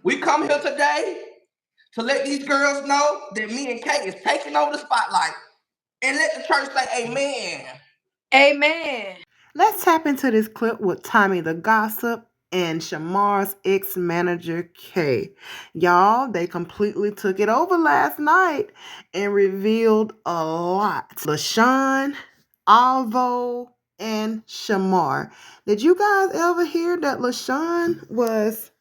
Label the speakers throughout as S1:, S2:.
S1: We come here today to let these girls know that me and Kate is taking over the spotlight. And let the church say amen.
S2: Amen.
S3: Let's tap into this clip with Tommy the Gossip and Shamar's ex-manager Kay. Y'all, they completely took it over last night and revealed a lot. Lashun, Alvo, and Shamar. Did you guys ever hear that Lashun was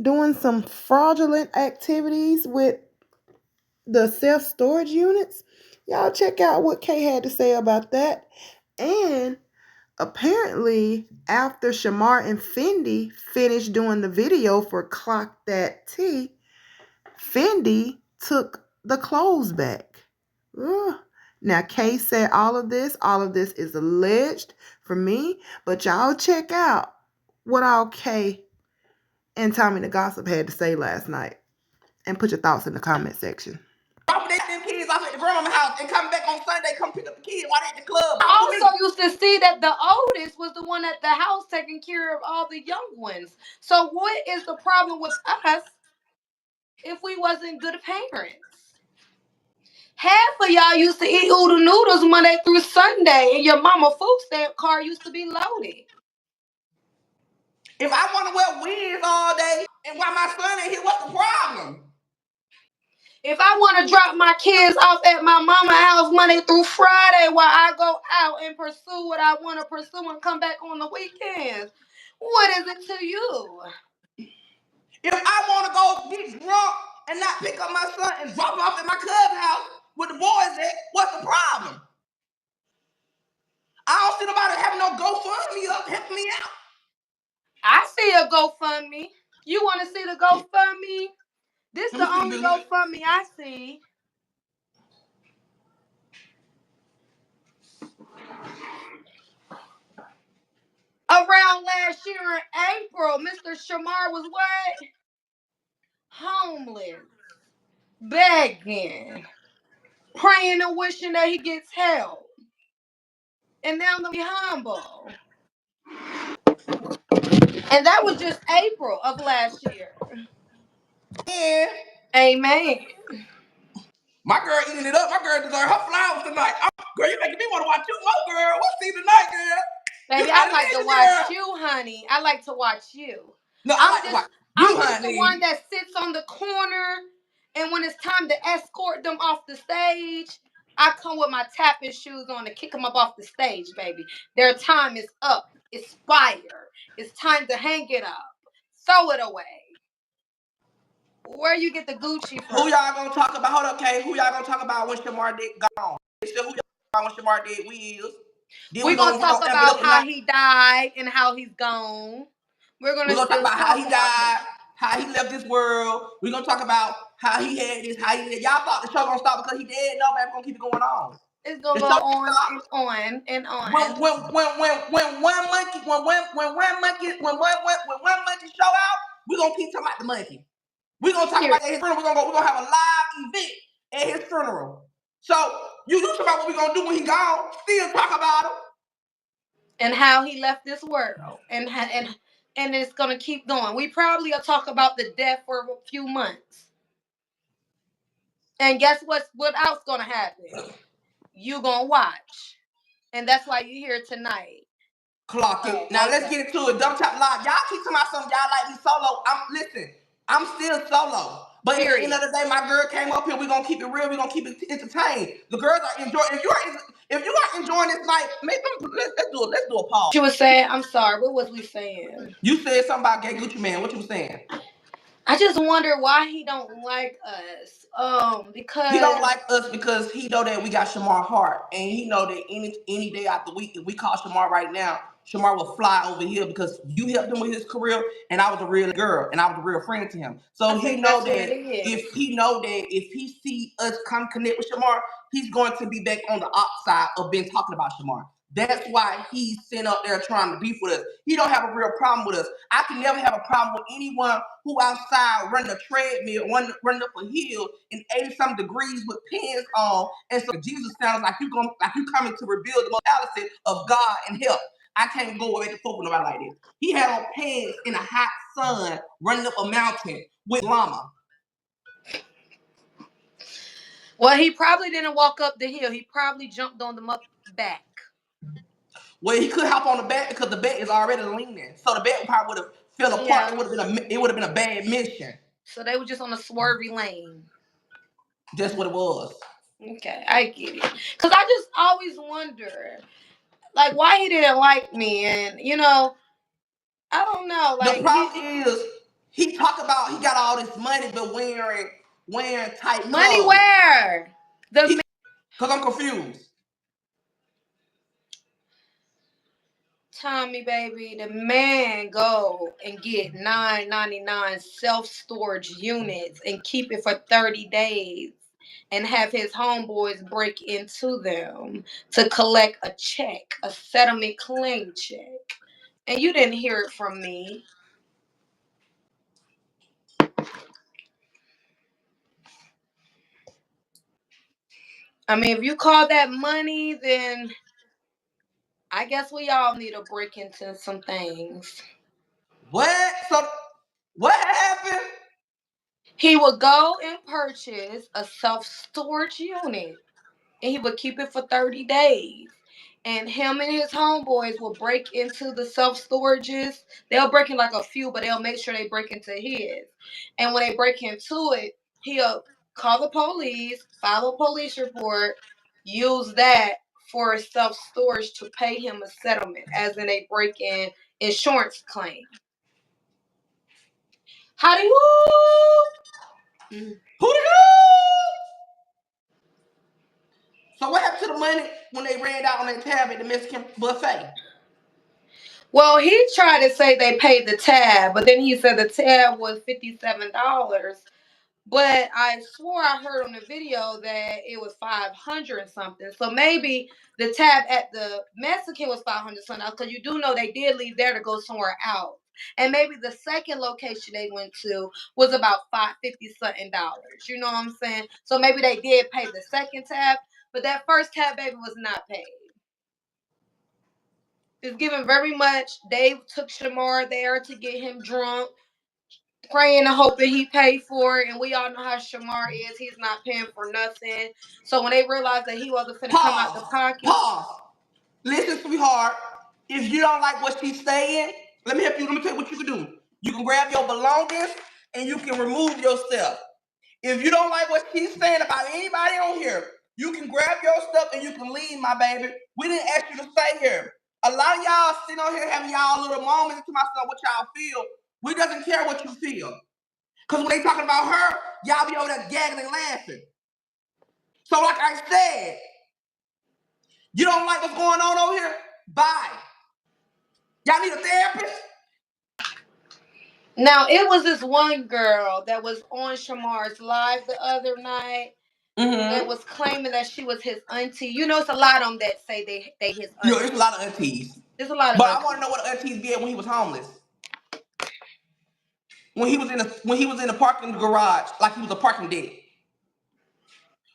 S3: doing some fraudulent activities with the self-storage units? Y'all check out what Kay had to say about that. And apparently, after Shamar and Fendi finished doing the video for Clock That Tea, Fendi took the clothes back. Ugh. Now, Kay said all of this is alleged for me, but y'all check out what all Kay and Tommy the Gossip had to say last night. And put your thoughts in the comment section.
S1: Dropping them kids off at the grandma house and come back on Sunday, come pick up the kids while they at the club.
S2: I also used to see that the oldest was the one at the house taking care of all the young ones. So what is the problem with us if we wasn't good parents? Half of y'all used to eat oodle noodles Monday through Sunday, and your mama food stamp card used to be loaded.
S1: If I want to wear wigs all day and while my son ain't here, what's the problem?
S2: If I want to drop my kids off at my mama's house Monday through Friday while I go out and pursue what I want to pursue and come back on the weekends, what is it to you?
S1: If I want to go get drunk and not pick up my son and drop him off at my cousin's house with the boys at, what's the problem? I don't see nobody having no GoFundMe up helping me out.
S2: I see a GoFundMe. You want to see the GoFundMe? This is the only GoFundMe I see. Around last year in April, Mr. Shamar was what? Homeless, begging, praying and wishing that he gets help. And now I'm going to be humble. And that was just April of last year.
S1: Yeah.
S2: Amen.
S1: My girl eating it up. My girl deserves her flowers tonight. Girl, you making me want to watch you more, girl. What's see tonight, girl?
S2: Baby, I like to watch you, honey. I like to watch you.
S1: No, I like to watch you, honey.
S2: I'm just the one that sits on the corner, and when it's time to escort them off the stage, I come with my tapping shoes on to kick them up off the stage, baby. Their time is up. It's fire. It's time to hang it up. Throw it away. Where you get the Gucci from?
S1: Who y'all gonna talk about? Hold up, Kay. Who y'all gonna talk about when Shamar did gone? Who y'all talk about when Shamar did wheels?
S2: We're gonna talk about how he died and how he's gone. We're gonna
S1: talk about how he died, how he left this world. We're gonna talk about how he had this, how he did. Y'all thought the show gonna stop because he dead? No, man, we're gonna keep it going on.
S2: It's gonna go on and on and on.
S1: When one monkey show out, we're gonna keep talking about the monkey. We're gonna talk about his funeral. We're gonna have a live event at his funeral. So you talk about what we're gonna do when he gone. Still talk about him.
S2: And how he left this world. And it's gonna keep going. We probably will talk about the death for a few months. And guess what else gonna happen? You gonna watch. And that's why you're here tonight.
S1: Clock it. Now let's get into it. Dump Top Live. Y'all keep talking about something y'all like me solo. I'm still solo. But at the end of the day, my girl came up here. We're gonna keep it real. We're gonna keep it entertained. The girls are enjoying. If you are enjoying this night, let's do a pause.
S2: You were saying, I'm sorry, what was we saying?
S1: You said something about Gay Gucci Man. What you were saying?
S2: I just wonder why he don't like us. Because
S1: he don't like us because he know that we got Shamar Hart, and he know that any day out the week, if we call Shamar right now, Shamar will fly over here because you helped him with his career, and I was a real girl, and I was a real friend to him. So he know that if he see us come connect with Shamar, he's going to be back on the outside of being talking about Shamar. That's why he's sitting up there trying to beef with us. He don't have a real problem with us. I can never have a problem with anyone who outside running a treadmill, running up a hill in 80-some degrees with pants on. And so Jesus sounds like you coming to reveal the mortality of God and help. I can't go back and forth with nobody like this. He had on pants in a hot sun, running up a mountain with llama.
S2: Well, he probably didn't walk up the hill. He probably jumped on the back.
S1: Well, he could hop on the back because the back is already leaning, so the back probably would have fell apart.
S2: Yeah.
S1: It would have been a bad mission.
S2: So they were just on a swervy lane.
S1: That's what it was.
S2: Okay, I get it. Cause I just always wonder, like, why he didn't like me, and I don't know.
S1: The
S2: Like
S1: problem is he talk about he got all this money, but wearing tight
S2: money
S1: clothes.
S2: where the
S1: Cause I'm confused.
S2: Tommy baby, the man go and get $9.99 self-storage units and keep it for 30 days and have his homeboys break into them to collect a check, a settlement claim check. And you didn't hear it from me. I mean, if you call that money, then I guess we all need to break into some things.
S1: What? So what happened?
S2: He would go and purchase a self-storage unit and he would keep it for 30 days. And him and his homeboys will break into the self-storages. They'll break in like a few, but they'll make sure they break into his. And when they break into it, he'll call the police, file a police report, use that for a self-storage to pay him a settlement, as in a break-in insurance claim. How do you?
S1: Who the So what happened to the money when they ran out on their tab at the Mexican buffet?
S2: Well, he tried to say they paid the tab, but then he said the tab was $57. But I swore I heard on the video that it was 500 and something. So maybe the tab at the Mexican was 500 something, because you do know they did leave there to go somewhere else. And maybe the second location they went to was about $550 something. You know what I'm saying? So maybe they did pay the second tab, but that first tab, baby, was not paid. It's given very much. Dave took Shamar there to get him drunk, praying and hoping he paid for it. And we all know how Shamar is. He's not paying for nothing. So when they realized that he wasn't finna come out the
S1: Pause.
S2: pocket.
S1: Pause. Listen, sweetheart. If you don't like what she's saying, let me help you. Let me tell you what you can do. You can grab your belongings and you can remove yourself. If you don't like what she's saying about anybody on here, you can grab your stuff and you can leave, my baby. We didn't ask you to stay here. A lot of y'all sitting on here having y'all little moments to myself what y'all feel. We doesn't care what you feel. Because when they talking about her, y'all be over there gagging and laughing. So like I said, you don't like what's going on over here? Bye. Y'all need a therapist?
S2: Now, it was this one girl that was on Shamar's live the other night that was claiming that she was his auntie. You know, it's a lot of them that say they his
S1: Yo,
S2: auntie.
S1: there's a lot of aunties.
S2: There's a lot of
S1: But I
S2: aunties.
S1: want to know what the aunties did when he was homeless. When he was in the parking garage, like he was a parking deck.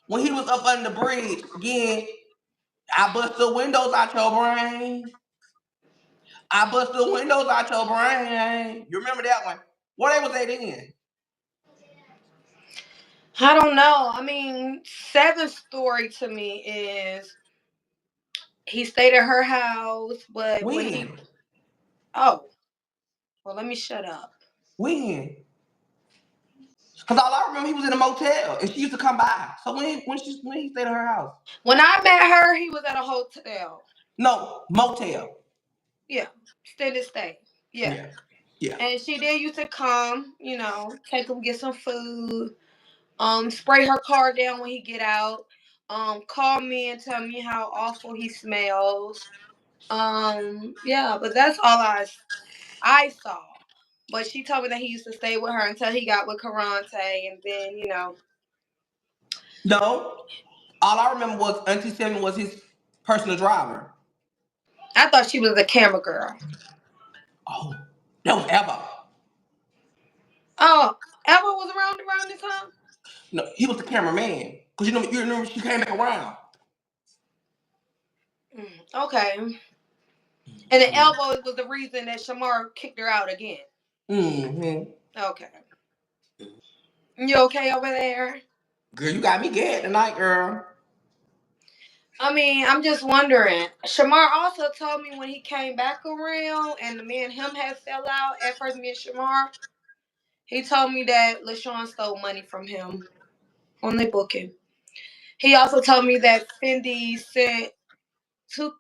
S1: When he was up under the bridge, again, I bust the windows out your brain. I bust the windows out your brain. You remember that one? What they was they then?
S2: I don't know. I mean, Seven's story to me is he stayed at her house, but when he
S1: When?
S2: oh, well, let me shut up.
S1: When? Because all I remember he was in a motel and she used to come by. So when he stayed at her house?
S2: When I met her, he was at a hotel.
S1: No, motel.
S2: Yeah, extended stay. Yeah.
S1: Yeah. Yeah.
S2: And she did used to come, take him get some food, spray her car down when he get out, call me and tell me how awful he smells. Yeah, but that's all I saw. But she told me that he used to stay with her until he got with Karante, and then.
S1: No. All I remember was Auntie Seven was his personal driver.
S2: I thought she was a camera girl.
S1: Oh, that was Eva.
S2: Oh, Eva was around this time?
S1: No, he was the cameraman. Because you remember she came back around.
S2: Okay. And the elbow was the reason that Shamar kicked her out again.
S1: Mm-hmm.
S2: Okay. You okay over there?
S1: Girl, you got me gagged tonight, girl.
S2: I mean, I'm just wondering. Shamar also told me when he came back around and me and him had fell out, at first me and Shamar, he told me that Lashun stole money from him on the booking. He also told me that Fendi sent $3,000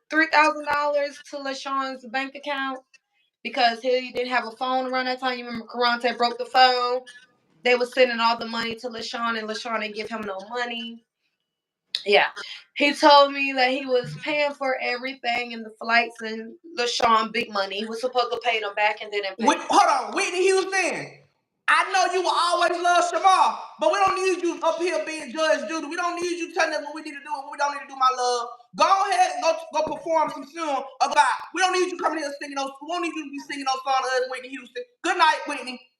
S2: to Lashun's bank account because he didn't have a phone around that time. You remember Karante broke the phone? They were sending all the money to Lashun and Lashun didn't give him no money. Yeah. He told me that he was paying for everything in the flights and Lashun big money. He was supposed to pay them back and didn't pay them.
S1: Hold on, Whitney Houston. I know you will always love Shamar, but we don't need you up here being Judge Judy. We don't need you telling us what we need to do and what we don't need to do, my love. Go ahead and go perform some soon. We don't need you coming here singing those. We don't need you to be singing those songs of Whitney Houston. Good night, Whitney.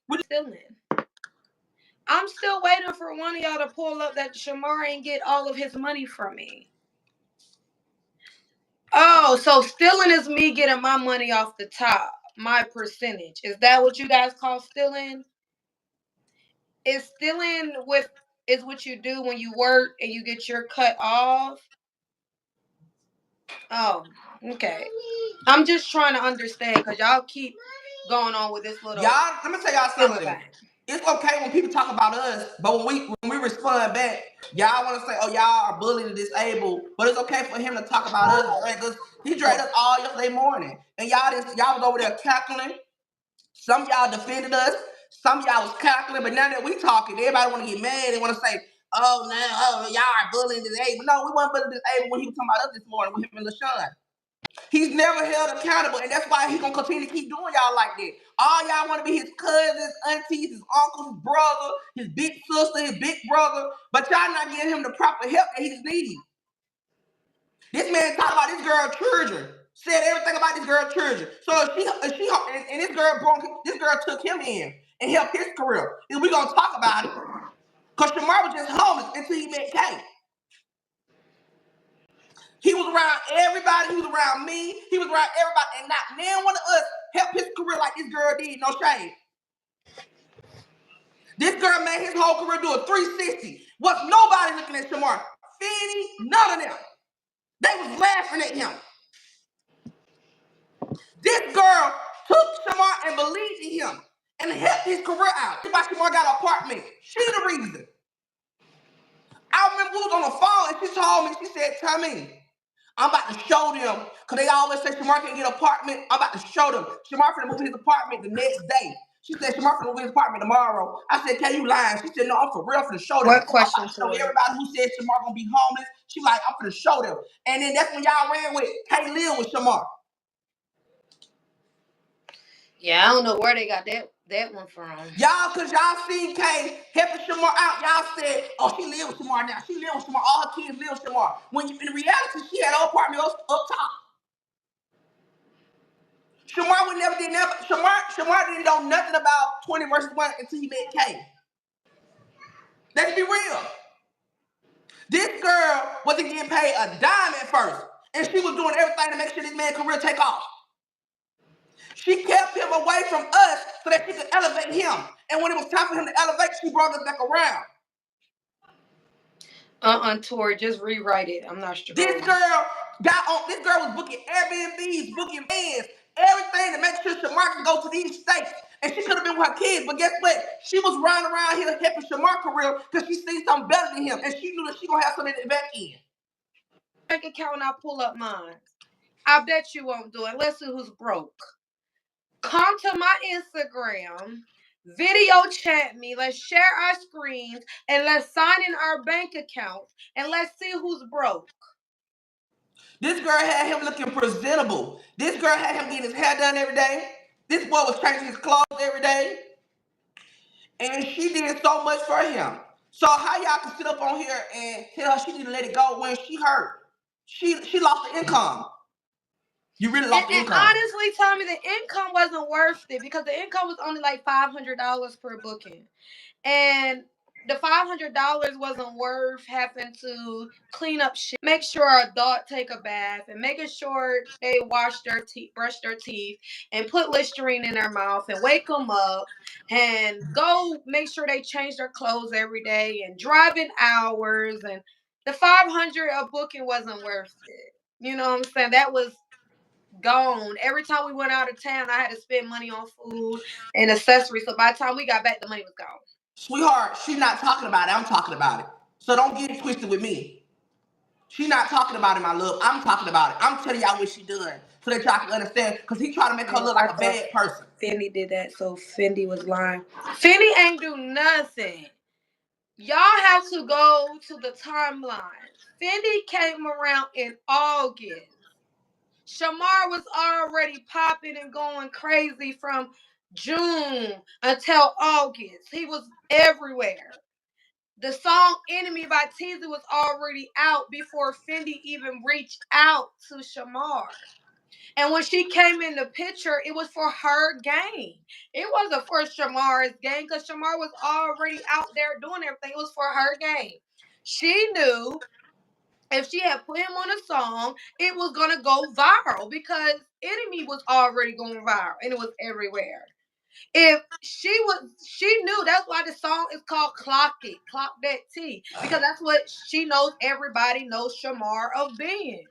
S2: I'm still waiting for one of y'all to pull up that Shamar and get all of his money from me. Oh, so stealing is me getting my money off the top, my percentage. Is that what you guys call stealing? Is stealing is what you do when you work and you get your cut off? Oh, okay. I'm just trying to understand because y'all keep going on with this little.
S1: Y'all, let me tell y'all something. It's okay when people talk about us, but when we respond back, y'all want to say, "Oh, y'all are bullied and disabled," but it's okay for him to talk about us because he dragged us all yesterday morning, and y'all was over there cackling. Some of y'all defended us, some of y'all was cackling, but now that we talking, everybody want to get mad. They want to say, "Oh, no, y'all are bullying and disabled." No, we weren't bullying and disabled when he was talking about us this morning with him and Lashun. He's never held accountable, and that's why he's gonna continue to keep doing y'all like that. All y'all want to be his cousins, aunties, his uncles, his brother, his big sister, his big brother, but y'all not giving him the proper help that he needs. This man talked about this girl's children, said everything about this girl's children. So if she and this girl took him in and helped his career. And we gonna talk about it, cause Shamar was just homeless until he met Kay. He was around everybody. He was around me. He was around everybody. And not none one of us helped his career like this girl did. No shame. This girl made his whole career do a 360. Was nobody looking at Shamar? Fendi, none of them. They was laughing at him. This girl took Shamar and believed in him and helped his career out. That's why Shamar got an apartment. She the reason. I remember we was on the phone and she told me, she said, "Tommy, I'm about to show them," because they always say Shamar can't get an apartment. I'm about to show them. Shamar finna move to his apartment the next day. She said, "Shamar finna move to his apartment tomorrow." I said, "Can you lying?" She said, "No, I'm for real finna show them."
S2: What question?
S1: I'm about to show everybody who said Shamar gonna be homeless. She like, "I'm finna show them." And then that's when y'all ran with Kay Lil with Shamar.
S2: Yeah, I don't know where they got that one from.
S1: Y'all, cause y'all seen Kay helping Shamar out. Y'all said, "Oh, she live with Shamar now. She live with Shamar. All her kids live with Shamar." When in reality, she had her apartment up top. Shamar Shamar didn't know nothing about 20 versus 1 until he met Kay. Let's be real. This girl wasn't getting paid a dime at first, and she was doing everything to make sure this man's career take off. She kept him away from us so that she could elevate him. And when it was time for him to elevate, she brought us back around.
S2: Tori, just rewrite it. I'm not sure.
S1: This girl was booking Airbnbs, booking vans, everything to make sure Shamar could go to these states. And she could have been with her kids, but guess what? She was running around here helping Shamar career because she seen something better than him. And she knew that she gonna have something in the back end.
S2: Bank account and I'll pull up mine. I bet you won't do it. Let's see who's broke. Come to my Instagram, video chat me, let's share our screens, and let's sign in our bank accounts, and let's see who's broke.
S1: This girl had him looking presentable. This girl had him getting his hair done every day. This boy was changing his clothes every day. And she did so much for him. So how y'all can sit up on here and tell her she need to let it go when she hurt? She lost the income. You really lost the income.
S2: And honestly, Tommy, the income wasn't worth it because the income was only like $500 per booking. And the $500 wasn't worth having to clean up shit, make sure our dog take a bath, and making sure they wash their teeth, brush their teeth, and put Listerine in their mouth, and wake them up, and go make sure they change their clothes every day, and driving hours, and the 500 a booking wasn't worth it. You know what I'm saying? That was gone. Every time we went out of town, I had to spend money on food and accessories. So by the time we got back, the money was gone.
S1: Sweetheart, she's not talking about it. I'm talking about it. So don't get it twisted with me. She's not talking about it, my love. I'm talking about it. I'm telling y'all what she done so that y'all can understand. Because he trying to make her look like
S2: I
S1: a
S2: thought
S1: bad person.
S2: Fendi did that, so Fendi was lying. Fendi ain't do nothing. Y'all have to go to the timeline. Fendi came around in August. Shamar was already popping and going crazy from June until August. He was everywhere. The song Enemy by Teaser was already out before Fendi even reached out to Shamar. And when she came in the picture, it was for her gain. It wasn't for Shamar's gain because Shamar was already out there doing everything. It was for her gain. She knew if she had put him on a song, it was going to go viral because Enemy was already going viral and it was everywhere. If she knew that's why the song is called Clock It, Clock That T, because that's what she knows everybody knows Shamar of being.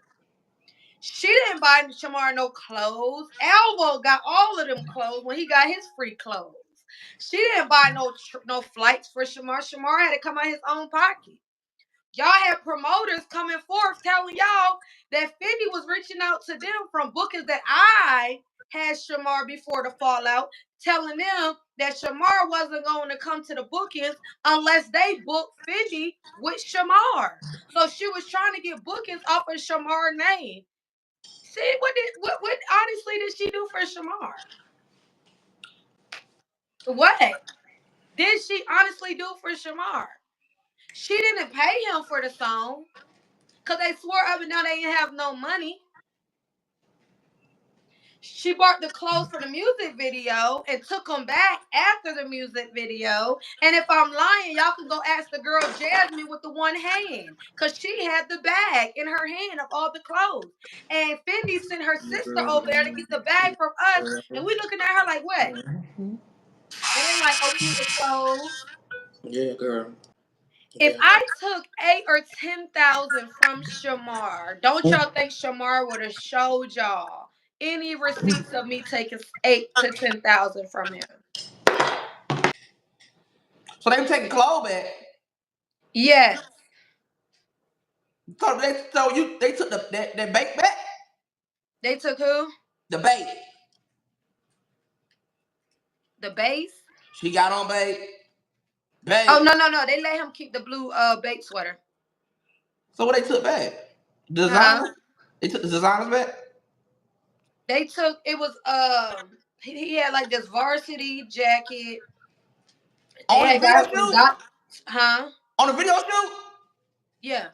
S2: She didn't buy Shamar no clothes. Alvo got all of them clothes when he got his free clothes. She didn't buy no flights for Shamar. Shamar had to come out of his own pocket. Y'all had promoters coming forth telling y'all that Fendi was reaching out to them from bookings that I had Shamar before the fallout, telling them that Shamar wasn't going to come to the bookings unless they booked Fendi with Shamar. So she was trying to get bookings off of Shamar's name. See, what honestly did she do for Shamar? What did she honestly do for Shamar? She didn't pay him for the song because they swore up and down they didn't have no money. She bought the clothes for the music video and took them back after the music video. And if I'm lying, y'all can go ask the girl Jasmine with the one hand because she had the bag in her hand of all the clothes. And Fendi sent her sister over there to get the bag from us. And we looking at her like, what? And they like, oh, we need the clothes.
S1: Yeah, girl.
S2: If I took 8 or 10,000 from Shamar, don't y'all think Shamar would have showed y'all any receipts of me taking 8 to 10,000 from him?
S1: So they were taking clothes back.
S2: Yes.
S1: They took that bait back.
S2: They took who?
S1: The bait.
S2: The base?
S1: She got on bait. Bait.
S2: Oh no. They let him keep the blue bait sweater.
S1: So what they took back? Designers? They took the designers back?
S2: They took it was he had like this varsity jacket. They
S1: On the
S2: had
S1: video
S2: got
S1: shoot?
S2: huh?
S1: On the video shoot?
S2: Yeah.